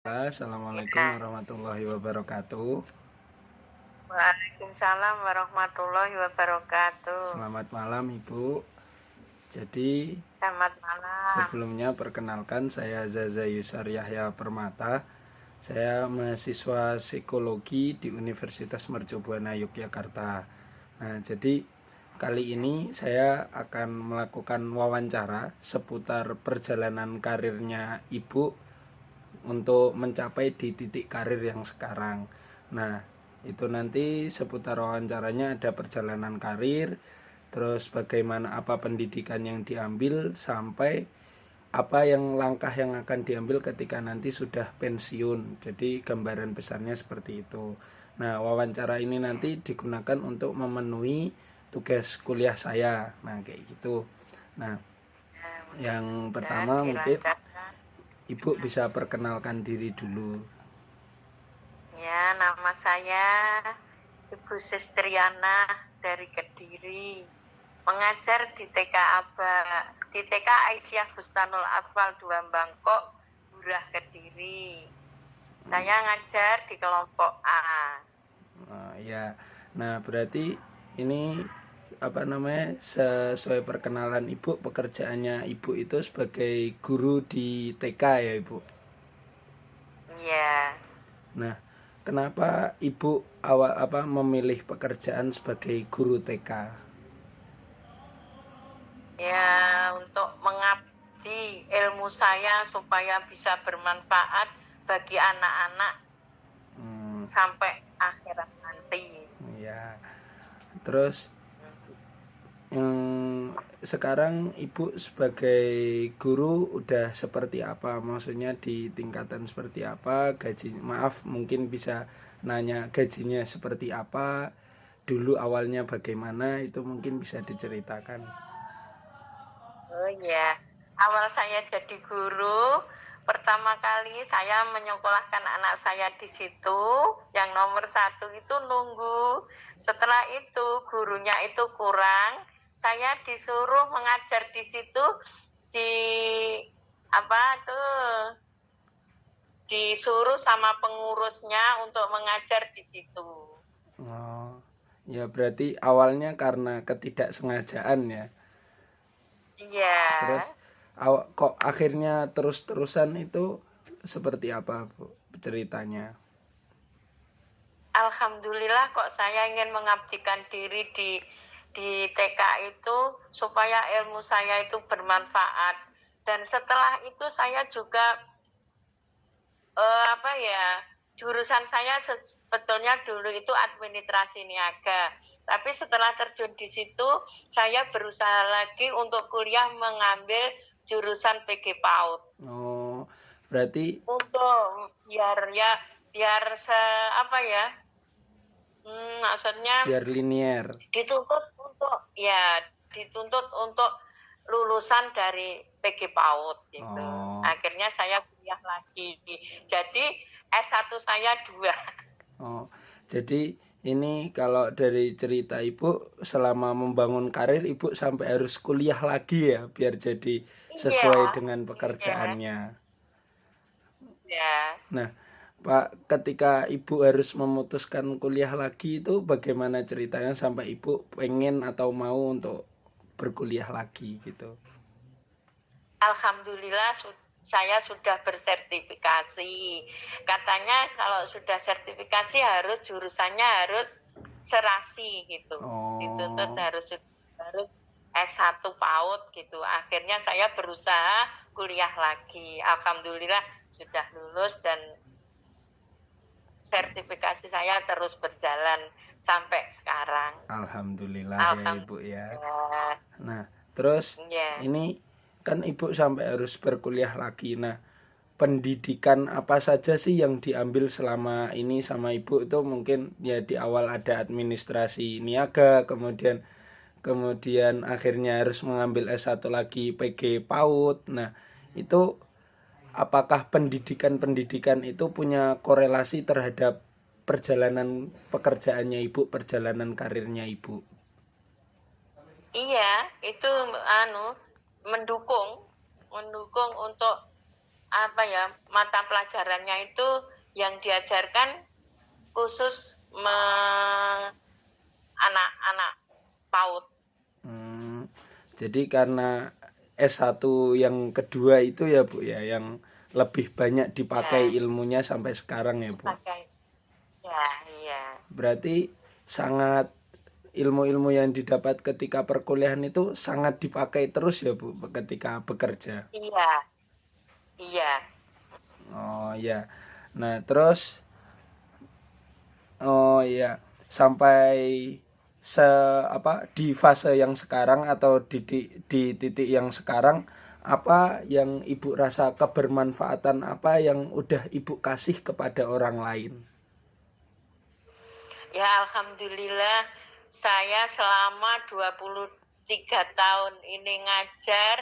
Assalamualaikum Ya, warahmatullahi wabarakatuh. Waalaikumsalam warahmatullahi wabarakatuh. Selamat malam Ibu. Jadi Selamat malam. sebelumnya perkenalkan saya Zaza Yusar Yahya Permata. Saya mahasiswa psikologi di Universitas Mercubuana Yogyakarta. Nah, jadi kali ini saya akan melakukan wawancara seputar perjalanan karirnya Ibu untuk mencapai di titik karir yang sekarang. Nah, itu nanti seputar wawancaranya ada perjalanan karir, terus bagaimana apa pendidikan yang diambil sampai apa yang langkah yang akan diambil ketika nanti sudah pensiun. Jadi gambaran besarnya seperti itu. Nah, wawancara ini nanti digunakan untuk memenuhi tugas kuliah saya. Nah, kayak gitu. Nah, Ya, yang mudah-mudahan pertama mungkin dilancarkan. Ibu bisa perkenalkan diri dulu. Ya, nama saya Ibu Sistriana dari Kediri. Mengajar di TK Aisyah Bustanul Atfal 2 Bangkok, Burah Kediri. Saya ngajar di kelompok A. Ya, nah berarti ini apa namanya sesuai perkenalan Ibu, pekerjaannya Ibu itu sebagai guru di TK ya Ibu. Ya, Nah, kenapa Ibu awal apa memilih pekerjaan sebagai guru TK? ya untuk mengabdi ilmu saya supaya bisa bermanfaat bagi anak-anak sampai akhirat nanti. Ya, terus yang sekarang Ibu sebagai guru udah seperti apa? Maksudnya di tingkatan seperti apa? Gaji, maaf mungkin bisa nanya gajinya seperti apa? Dulu awalnya bagaimana? Itu mungkin bisa diceritakan. Oh ya, awal saya jadi guru, pertama kali saya menyekolahkan anak saya di situ, yang nomor 1 itu nunggu. Setelah itu gurunya itu kurang, saya disuruh mengajar di situ di apa tuh disuruh sama pengurusnya untuk mengajar di situ. Oh, ya berarti awalnya karena ketidaksengajaan ya. Iya. Terus kok akhirnya terus-terusan itu seperti apa Bu ceritanya? Alhamdulillah kok saya ingin mengabdikan diri di TK itu supaya ilmu saya itu bermanfaat. Dan setelah itu saya juga jurusan saya sebetulnya dulu itu administrasi niaga. Tapi setelah terjun di situ, saya berusaha lagi untuk kuliah mengambil jurusan PG PAUD. Oh, berarti Untuk biar maksudnya biar linier. dituntut untuk lulusan dari PG PAUD gitu. Oh, Akhirnya saya kuliah lagi. Jadi S1 saya 2. oh. Jadi ini kalau dari cerita Ibu selama membangun karir Ibu sampai harus kuliah lagi ya biar jadi Iya, sesuai dengan iya, pekerjaannya. iya. Nah, Pak, ketika Ibu harus memutuskan kuliah lagi itu bagaimana ceritanya sampai Ibu pengen atau mau untuk berkuliah lagi gitu? Alhamdulillah saya sudah bersertifikasi. Katanya kalau sudah sertifikasi harus jurusannya harus serasi gitu. Dituntut Oh, harus S1 PAUD gitu. Akhirnya saya berusaha kuliah lagi. Alhamdulillah sudah lulus dan sertifikasi saya terus berjalan sampai sekarang. alhamdulillah ya Ibu ya. Alhamdulillah. Nah, terus Ya. ini kan Ibu sampai harus berkuliah lagi. Nah, pendidikan apa saja sih yang diambil selama ini sama Ibu itu mungkin ya di awal ada administrasi niaga, kemudian akhirnya harus mengambil S1 lagi PG PAUD. Nah, itu apakah pendidikan itu punya korelasi terhadap perjalanan pekerjaannya Ibu, perjalanan karirnya Ibu? Iya, itu mendukung untuk apa ya, mata pelajarannya itu yang diajarkan khusus anak-anak PAUD. Jadi karena S1 yang kedua itu ya Bu ya, yang lebih banyak dipakai Ya, ilmunya sampai sekarang ya Bu. dipakai. Ya, iya. Berarti sangat ilmu-ilmu yang didapat ketika perkuliahan itu sangat dipakai terus ya Bu ketika bekerja. Iya, iya. Oh ya. Nah, terus oh iya, sampai se di fase yang sekarang atau di titik yang sekarang, apa yang Ibu rasa kebermanfaatan apa yang udah Ibu kasih kepada orang lain? Ya, alhamdulillah saya selama 23 tahun ini ngajar,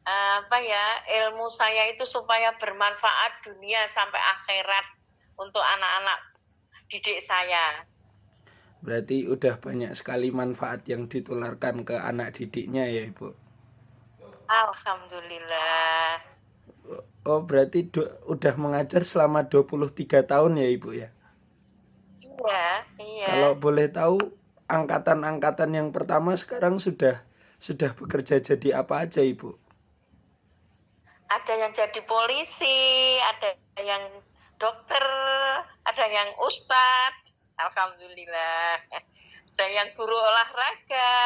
apa ya, ilmu saya itu supaya bermanfaat dunia sampai akhirat untuk anak-anak didik saya. Berarti udah banyak sekali manfaat yang ditularkan ke anak didiknya ya Ibu. Alhamdulillah. Oh, berarti udah mengajar selama 23 tahun ya Ibu ya. Iya, iya. Kalau boleh tahu angkatan-angkatan yang pertama sekarang sudah bekerja jadi apa aja Ibu? Ada yang jadi polisi, ada yang dokter, ada yang ustadz, alhamdulillah. Ada yang guru olahraga.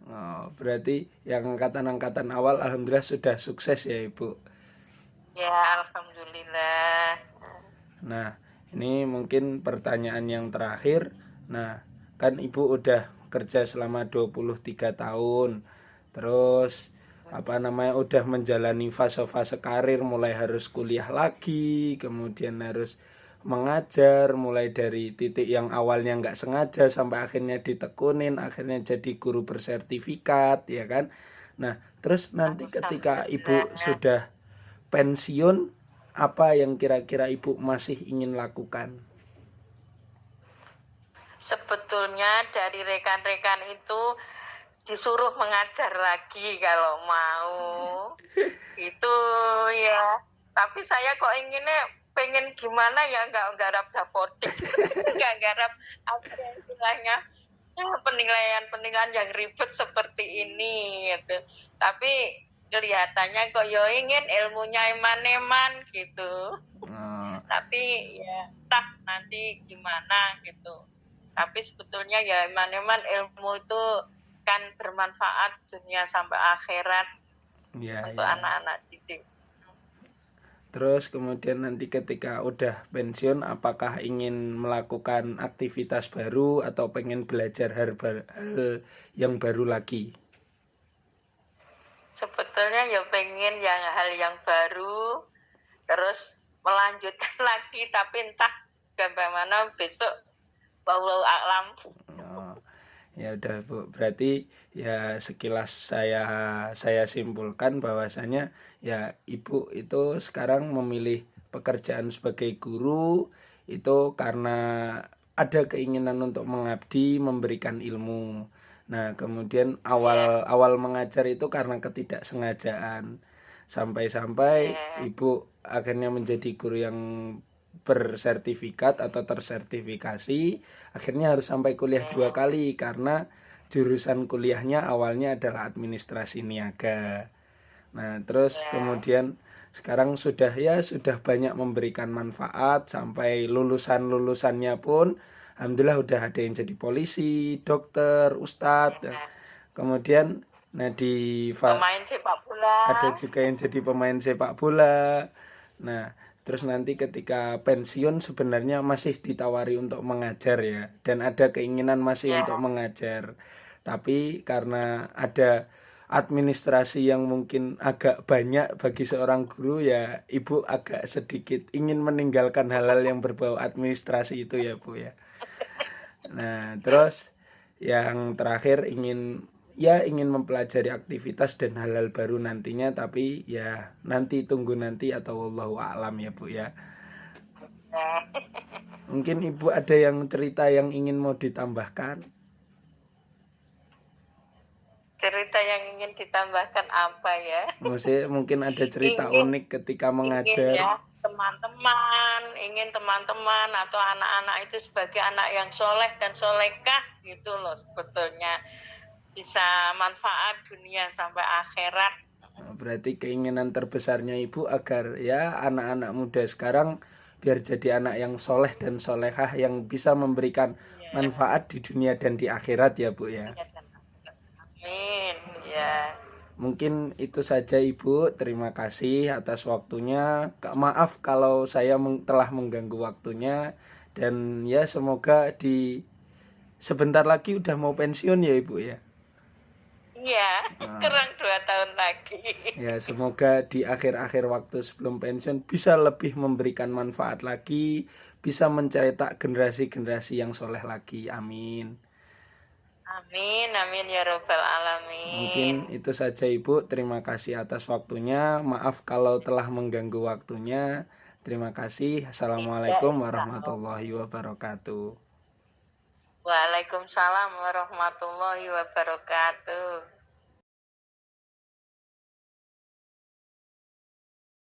Oh, berarti yang angkatan-angkatan awal alhamdulillah sudah sukses ya Ibu. Ya, alhamdulillah. Nah, ini mungkin pertanyaan yang terakhir. Nah, kan Ibu udah kerja selama 23 tahun. Terus udah menjalani fase-fase karir, mulai harus kuliah lagi, kemudian harus mengajar, mulai dari titik yang awalnya nggak sengaja sampai akhirnya ditekunin, akhirnya jadi guru bersertifikat, ya kan. Nah, terus nanti ketika Ibu sudah pensiun, apa yang kira-kira Ibu masih ingin lakukan? Sebetulnya dari rekan-rekan itu disuruh mengajar lagi kalau mau. Itu ya. Tapi saya kok pengen gimana ya, nggak garap dapodik. Nggak garap apa istilahnya, penilaian yang ribet seperti ini gitu. Tapi kelihatannya kok yo ingin ilmunya eman-eman gitu. Tapi ya entah nanti gimana gitu. Tapi sebetulnya ya eman-eman ilmu itu kan bermanfaat dunia sampai akhirat Ya, untuk ya. anak-anak didik. Terus kemudian nanti ketika udah pensiun, apakah ingin melakukan aktivitas baru atau pengen belajar hal yang baru lagi? Sebetulnya ya pengen hal yang baru, terus melanjutkan lagi, tapi entah bagaimana besok, wallahu a'lam. Oh, ya udah Bu, berarti ya sekilas saya simpulkan bahwasanya ya Ibu itu sekarang memilih pekerjaan sebagai guru itu karena ada keinginan untuk mengabdi, memberikan ilmu. Nah, kemudian awal mengajar itu karena ketidaksengajaan. Sampai-sampai Ibu akhirnya menjadi guru yang bersertifikat atau tersertifikasi, akhirnya harus sampai kuliah 2 kali karena jurusan kuliahnya awalnya adalah administrasi niaga. Nah, terus kemudian sekarang sudah banyak memberikan manfaat sampai lulusannya pun alhamdulillah udah ada yang jadi polisi, dokter, ustadz. Kemudian pemain sepak bola. Ada juga yang jadi pemain sepak bola. Nah, terus nanti ketika pensiun sebenarnya masih ditawari untuk mengajar ya, dan ada keinginan masih untuk mengajar. Tapi karena ada administrasi yang mungkin agak banyak bagi seorang guru ya, Ibu agak sedikit ingin meninggalkan hal-hal yang berbau administrasi itu ya Bu ya. Nah, terus yang terakhir ingin mempelajari aktivitas dan hal-hal baru nantinya, tapi ya nanti tunggu nanti atau wallahu a'lam ya Bu ya. Mungkin Ibu ada yang cerita yang ingin mau ditambahkan? Cerita yang ingin ditambahkan apa ya? Maksudnya mungkin ada cerita Ingin unik ketika ingin mengajar. ya teman-teman atau anak-anak itu sebagai anak yang soleh dan solekah gitu loh sebetulnya, bisa manfaat dunia sampai akhirat. Berarti keinginan terbesarnya ibu agar ya anak-anak muda sekarang biar jadi anak yang soleh dan solehah yang bisa memberikan Ya, manfaat di dunia dan di akhirat ya bu ya. ya dan amin ya. Mungkin itu saja ibu. Terima kasih atas waktunya. Maaf kalau saya telah mengganggu waktunya. Dan ya semoga di sebentar lagi udah mau pensiun ya ibu ya. Iya, kurang 2 tahun lagi. Ya semoga di akhir-akhir waktu sebelum pensiun bisa lebih memberikan manfaat lagi. Bisa mencetak generasi-generasi yang soleh lagi. Amin. Amin, amin ya robbal Mungkin alamin. itu saja Ibu. Terima kasih atas waktunya. Maaf kalau telah mengganggu waktunya. Terima kasih. Tidak, Assalamualaikum insya Allah. warahmatullahi wabarakatuh. Waalaikumsalam warahmatullahi wabarakatuh.